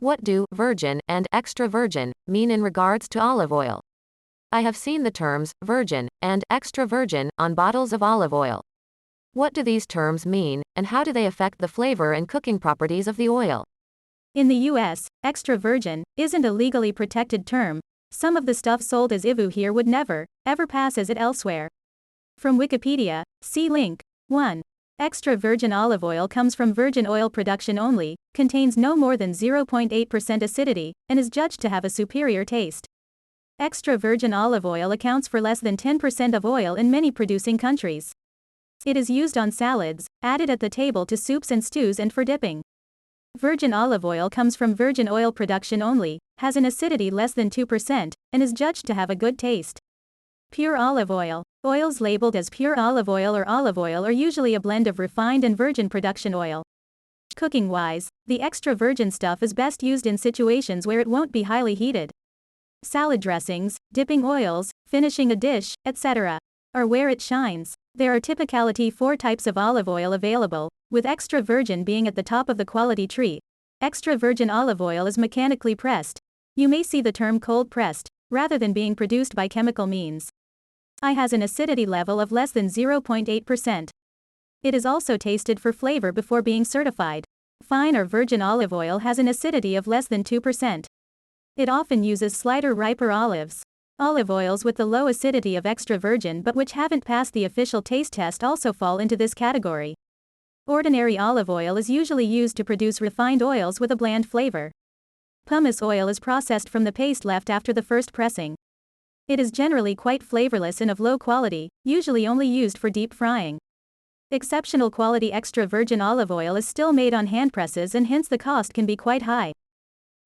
What do virgin and extra virgin mean in regards to olive oil? I have seen the terms virgin and extra virgin on bottles of olive oil. What do these terms mean, and how do they affect the flavor and cooking properties of the oil? In the US, extra virgin isn't a legally protected term. Some of the stuff sold as IVU here would never, ever pass as it elsewhere. From Wikipedia, see link. 1. Extra virgin olive oil comes from virgin oil production only, contains no more than 0.8% acidity, and is judged to have a superior taste. Extra virgin olive oil accounts for less than 10% of oil in many producing countries. It is used on salads, added at the table to soups and stews, and for dipping. Virgin olive oil comes from virgin oil production only, has an acidity less than 2%, and is judged to have a good taste. Pure olive oil. Oils labeled as pure olive oil are usually a blend of refined and virgin production oil. Cooking-wise, the extra virgin stuff is best used in situations where it won't be highly heated. Salad dressings, dipping oils, finishing a dish, etc. are where it shines. There are typically 4 types of olive oil available, with extra virgin being at the top of the quality tree. Extra virgin olive oil is mechanically pressed. You may see the term cold pressed, rather than being produced by chemical means. It has an acidity level of less than 0.8%. It is also tasted for flavor before being certified. Fine or virgin olive oil has an acidity of less than 2%. It often uses slighter riper olives. Olive oils with the low acidity of extra virgin but which haven't passed the official taste test also fall into this category. Ordinary olive oil is usually used to produce refined oils with a bland flavor. Pumice oil is processed from the paste left after the first pressing. It is generally quite flavorless and of low quality, usually only used for deep frying. Exceptional quality extra virgin olive oil is still made on hand presses, and hence the cost can be quite high.